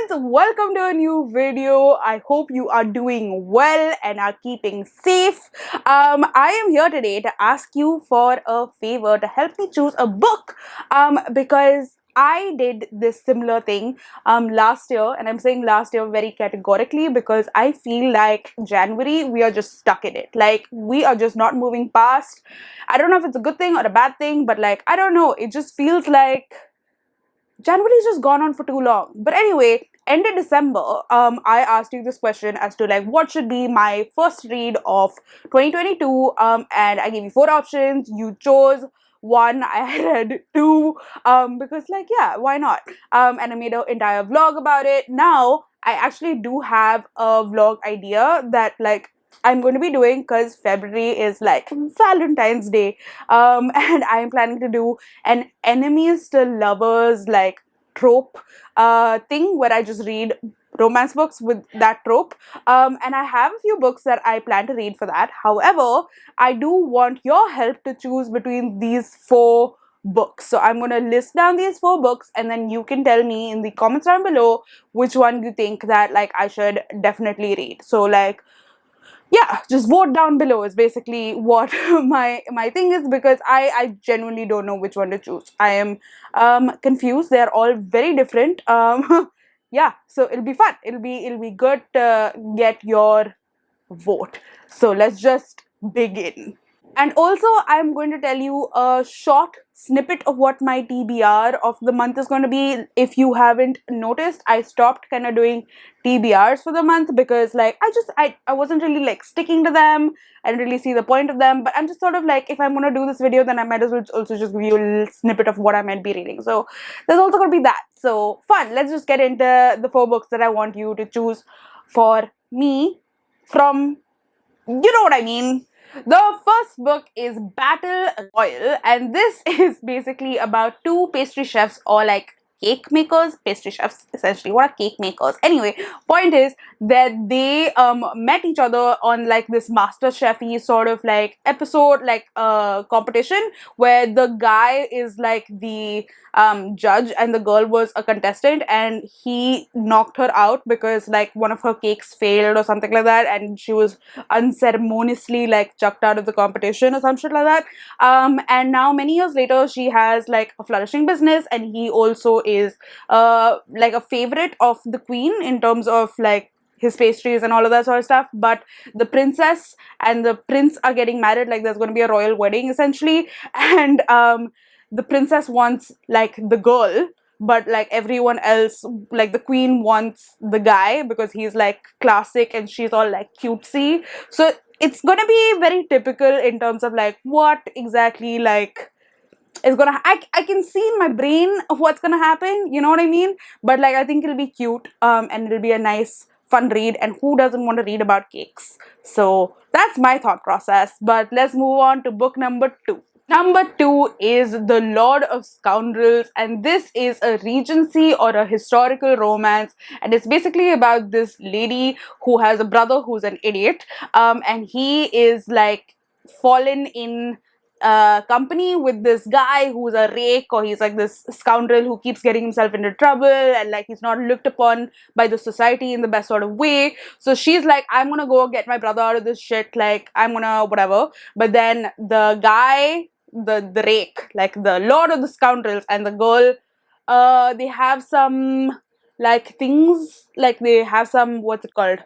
friends, welcome to a new video. I hope you are doing well and are keeping safe. I am here today to ask you for a favor to help me choose a book because I did this similar thing last year, and I'm saying last year very categorically because I feel like January we are just stuck in it. Like we are just not moving past. I don't know if it's a good thing or a bad thing, but like I don't know. It just feels like January's just gone on for too long. But anyway, end of December, I asked you this question as to like what should be my first read of 2022. And I gave you 4 options. You chose one. I read two. Because like yeah, why not? And I made an entire vlog about it. Now I actually do have a vlog idea that like I'm going to be doing because February is like Valentine's Day. And I'm planning to do an enemies to lovers like trope thing where I just read romance books with that trope. And I have a few books that I plan to read for that. However, I do want your help to choose between these 4 books. So I'm going to list down these 4 books and then you can tell me in the comments down below which one you think that like I should definitely read. So like yeah, just vote down below is basically what my thing is, because I genuinely don't know which one to choose. I am confused. They're all very different. Yeah, so it'll be fun. It'll be good to get your vote. So let's just begin. And also, I'm going to tell you a short snippet of what my TBR of the month is going to be. If you haven't noticed, I stopped kind of doing TBRs for the month because like I wasn't really like sticking to them. I didn't really see the point of them, but I'm just sort of like, if I'm going to do this video, then I might as well also just give you a little snippet of what I might be reading. So there's also going to be that. So fun. Let's just get into the 4 books that I want you to choose for me from, you know what I mean. The first book is Battle Royal, and this is basically about 2 pastry chefs, or like cake makers, pastry chefs essentially. What are cake makers? Anyway, point is that they met each other on like this master chefy sort of like episode, like competition, where the guy is like the judge and the girl was a contestant, and he knocked her out because like one of her cakes failed or something like that, and she was unceremoniously like chucked out of the competition or some shit like that. And now many years later she has like a flourishing business, and he also is like a favorite of the queen in terms of like his pastries and all of that sort of stuff. But the princess and the prince are getting married, like there's going to be a royal wedding essentially, and the princess wants like the girl, but like everyone else, like the queen wants the guy because he's like classic and she's all like cutesy. So it's gonna be very typical in terms of like what exactly like is gonna I can see in my brain of what's gonna happen, you know what I mean? But like I think it'll be cute, and it'll be a nice fun read, and who doesn't want to read about cakes? So that's my thought process. But let's move on to book number 2. Number 2 is The Lord of Scoundrels, and this is a Regency or a historical romance, and it's basically about this lady who has a brother who's an idiot, and he is like fallen in company with this guy who's a rake, or he's like this scoundrel who keeps getting himself into trouble, and like he's not looked upon by the society in the best sort of way. So she's like, I'm gonna go get my brother out of this shit, like I'm gonna whatever. But then the guy, the rake, like the lord of the scoundrels, and the girl, they have some like things, like they have some, what's it called,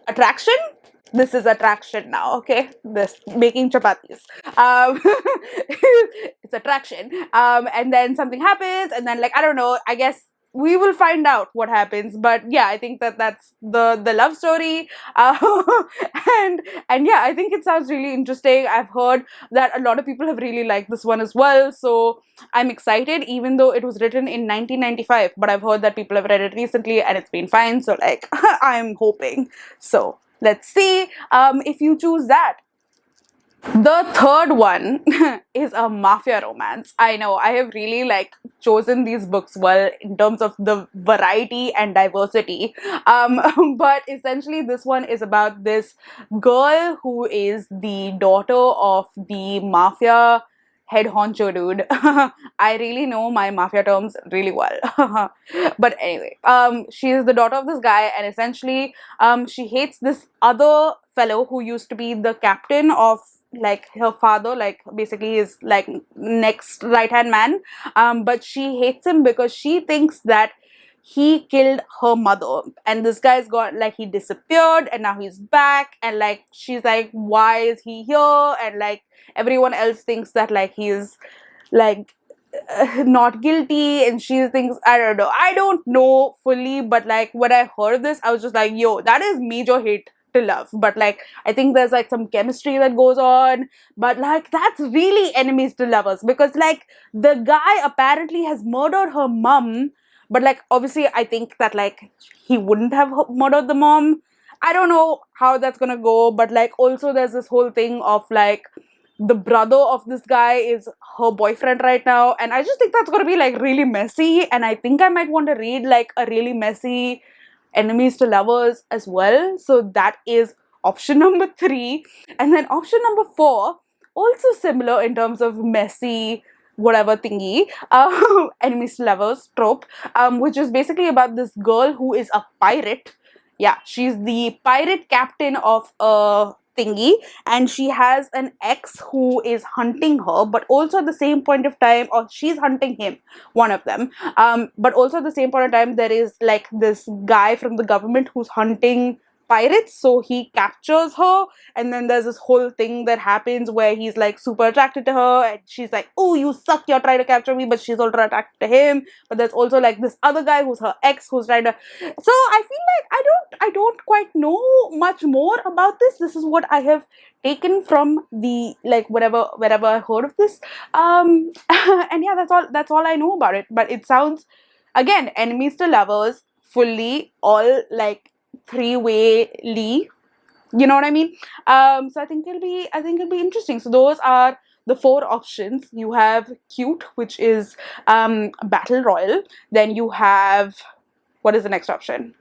attraction. This is attraction now, okay? This making chapatis. It's attraction. And then something happens, and then like I don't know. I guess we will find out what happens. But yeah, I think that that's the love story. And yeah, I think it sounds really interesting. I've heard that a lot of people have really liked this one as well. So I'm excited, even though it was written in 1995. But I've heard that people have read it recently and it's been fine. So like I'm hoping. So let's see if you choose that. The third one is a mafia romance. I know I have really like chosen these books well in terms of the variety and diversity. But essentially this one is about this girl who is the daughter of the mafia head honcho dude. I really know my mafia terms really well. But anyway, she is the daughter of this guy, and essentially, she hates this other fellow who used to be the captain of like her father, like basically his like next right hand man. But she hates him because she thinks that he killed her mother, and this guy's got like he disappeared and now he's back, and like she's like, why is he here? And like everyone else thinks that like he's like not guilty, and she thinks, I don't know fully, but like when I heard this I was just like, yo, that is major hate to love. But like I think there's like some chemistry that goes on, but like that's really enemies to lovers, because like the guy apparently has murdered her mom, but like obviously I think that like he wouldn't have murdered the mom. I don't know how that's gonna go, but like also there's this whole thing of like the brother of this guy is her boyfriend right now, and I just think that's gonna be like really messy, and I think I might want to read like a really messy enemies to lovers as well. So that is option number 3. And then option number 4, also similar in terms of messy whatever thingy, enemies to lovers trope, which is basically about this girl who is a pirate. Yeah, she's the pirate captain of a thingy, and she has an ex who is hunting her, but also at the same point of time, or she's hunting him, one of them. But also at the same point of time, there is like this guy from the government who's hunting pirates, so he captures her, and then there's this whole thing that happens where he's like super attracted to her, and she's like, oh, you suck, you're trying to capture me, but she's also attracted to him. But there's also like this other guy who's her ex who's trying to, so I feel like I don't quite know much more about this. This is what I have taken from the like wherever I heard of this. And yeah, that's all I know about it. But it sounds, again, enemies to lovers, fully all like three-way, you know what I mean? So I think it'll be interesting. So those are the 4 options. You have cute, which is battle royal. Then you have, what is the next option?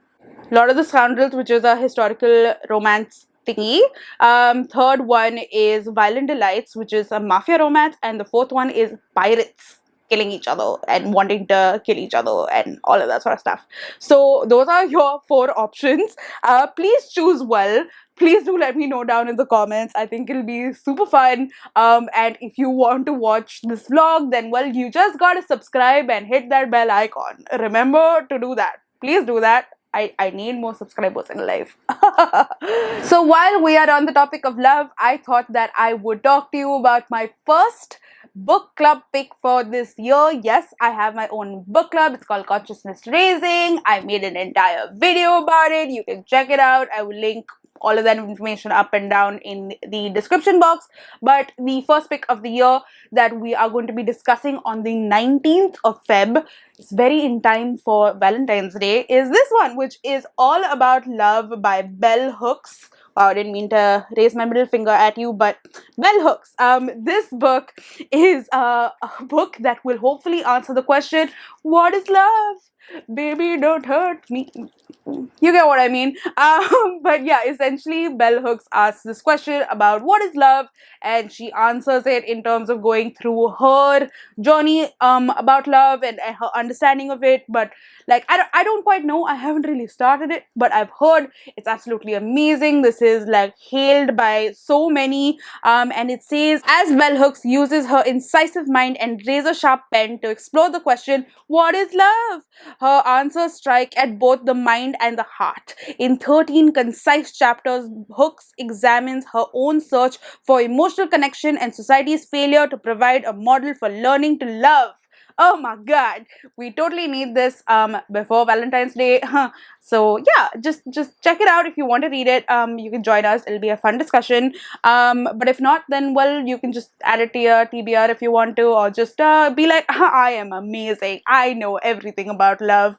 Lord of the Scoundrels, which is a historical romance thingy. Third one is Violent Delights, which is a mafia romance, and the fourth one is pirates killing each other and wanting to kill each other and all of that sort of stuff. So those are your 4 options. Please choose well. Please do let me know down in the comments. I think it'll be super fun. And if you want to watch this vlog, then well, you just gotta subscribe and hit that bell icon. Remember to do that. Please do that. I need more subscribers in life. So while we are on the topic of love, I thought that I would talk to you about my first book club pick for this year. Yes, I have my own book club. It's called Consciousness Raising. I made an entire video about it. You can check it out. I will link all of that information up and down in the description box. But the first pick of the year that we are going to be discussing on the 19th of Feb, it's very in time for Valentine's Day, is this one, which is All About Love by Bell Hooks. Wow, I didn't mean to raise my middle finger at you, but Bell Hooks. This book is a book that will hopefully answer the question, what is love? Baby, don't hurt me. You get what I mean. But yeah, essentially Bell Hooks asks this question about what is love, and she answers it in terms of going through her journey about love and her understanding of it. But like I don't quite know. I haven't really started it, but I've heard it's absolutely amazing. This is like hailed by so many, and it says, as Bell Hooks uses her incisive mind and razor sharp pen to explore the question, what is love? Her answers strike at both the mind and the heart. In 13 concise chapters, Hooks examines her own search for emotional connection and society's failure to provide a model for learning to love. Oh my god, we totally need this before Valentine's Day. So yeah, just check it out if you want to read it. You can join us. It'll be a fun discussion. But if not, then well, you can just add it to your TBR if you want to, or just be like, I am amazing. I know everything about love.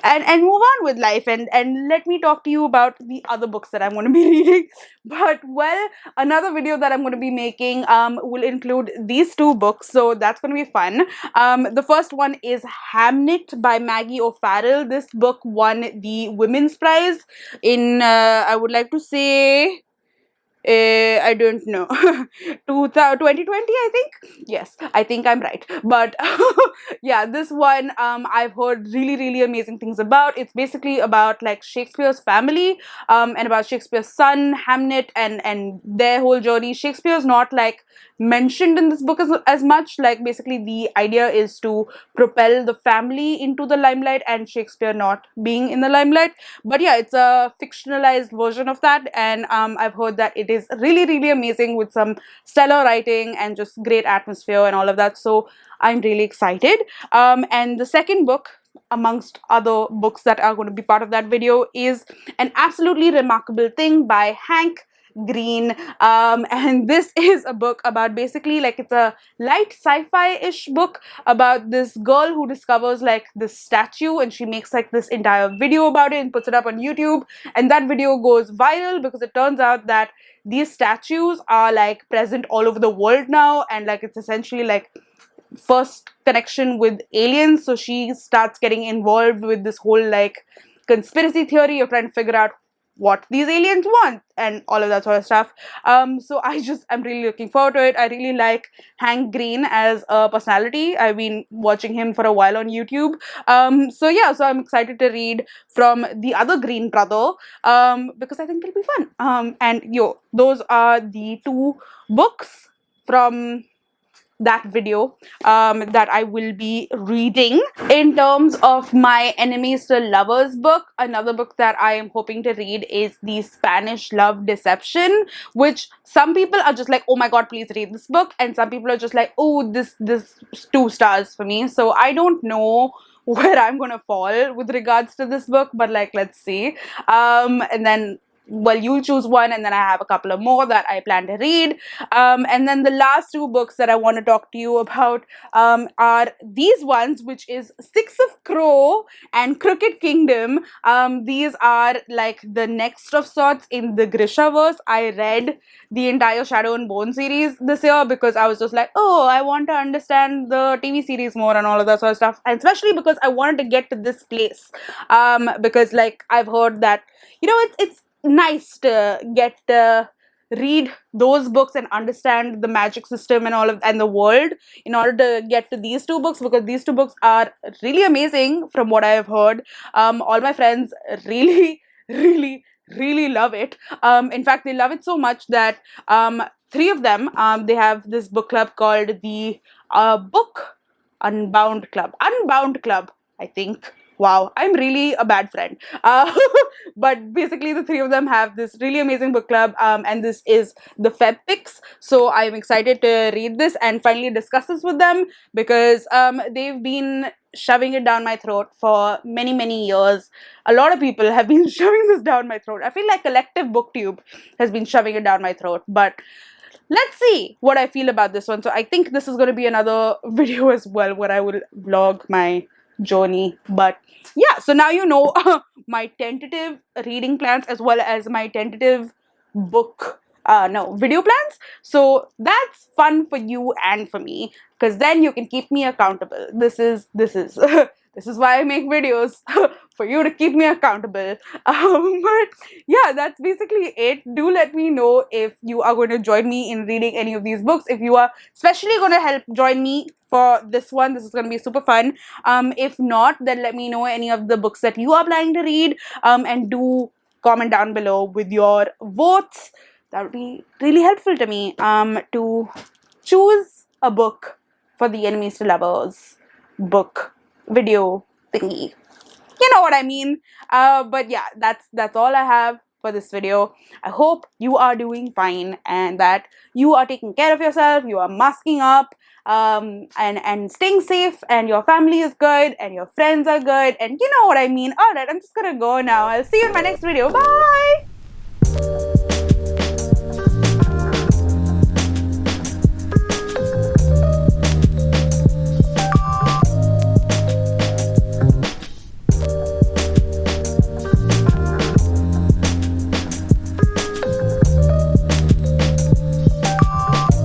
And move on with life, and let me talk to you about the other books that I'm going to be reading. But well, another video that I'm going to be making will include these 2 books, so that's going to be fun. The first one is Hamnet by Maggie O'Farrell. This book won the Women's Prize in I would like to say I don't know. 2020, I think. Yes, I think I'm right. But yeah, this one I've heard really, really amazing things about. It's basically about like Shakespeare's family, and about Shakespeare's son Hamnet, and their whole journey. Shakespeare's not like mentioned in this book as much. Like basically the idea is to propel the family into the limelight, and Shakespeare not being in the limelight. But yeah, it's a fictionalized version of that, and I've heard that it is really, really amazing with some stellar writing and just great atmosphere and all of that. So I'm really excited. And the second book, amongst other books that are going to be part of that video, is An Absolutely Remarkable Thing by Hank Green. And this is a book about basically like it's a light sci-fi-ish book about this girl who discovers like this statue, and she makes like this entire video about it and puts it up on YouTube, and that video goes viral because it turns out that these statues are like present all over the world now, and like it's essentially like first connection with aliens. So she starts getting involved with this whole like conspiracy theory of trying to figure out what these aliens want and all of that sort of stuff. So I'm really looking forward to it. I really like Hank Green as a personality. I've been watching him for a while on YouTube. So yeah, so I'm excited to read from the other Green brother, because I think it'll be fun. And those are the two books from that video that I will be reading. In terms of my Enemies to Lovers book, another book that I am hoping to read is The Spanish Love Deception, which some people are just like, oh my god, please read this book, and some people are just like, oh, this 2 stars for me. So I don't know where I'm gonna fall with regards to this book, but like, let's see. And then, well, you choose one, and then I have a couple of more that I plan to read. And then the last 2 books that I want to talk to you about are these ones, which is Six of Crow and Crooked Kingdom. These are like the next of sorts in the Grishaverse. I read the entire Shadow and Bone series this year because I was just like, oh, I want to understand the TV series more and all of that sort of stuff, and especially because I wanted to get to this place, because like I've heard that, you know, it's nice to get read those books and understand the magic system and all of and the world in order to get to these 2 books, because these 2 books are really amazing from what I have heard. All my friends really really love it. In fact, they love it so much that 3 of them, they have this book club called the book Unbound Club, I think. Wow, I'm really a bad friend. But basically, the 3 of them have this really amazing book club, and this is the Feb picks. So I'm excited to read this and finally discuss this with them, because they've been shoving it down my throat for many years. A lot of people have been shoving this down my throat. I feel like Collective Booktube has been shoving it down my throat, but let's see what I feel about this one. So I think this is going to be another video as well where I will vlog my journey. But yeah, so now you know my tentative reading plans as well as my tentative video plans. So that's fun for you and for me, because then you can keep me accountable. This is this is why I make videos, for you to keep me accountable. But yeah, that's basically it. Do let me know if you are going to join me in reading any of these books. If you are especially going to help join me for this one, this is going to be super fun. If not, then let me know any of the books that you are planning to read, and do comment down below with your votes. That would be really helpful to me, to choose a book for the Enemies to Lovers book video thingy. You know what I mean. But yeah, that's all I have for this video. I hope you are doing fine and that you are taking care of yourself, you are masking up, and staying safe, and your family is good, and your friends are good, and you know what I mean. Alright, I'm just gonna go now. I'll see you in my next video. Bye!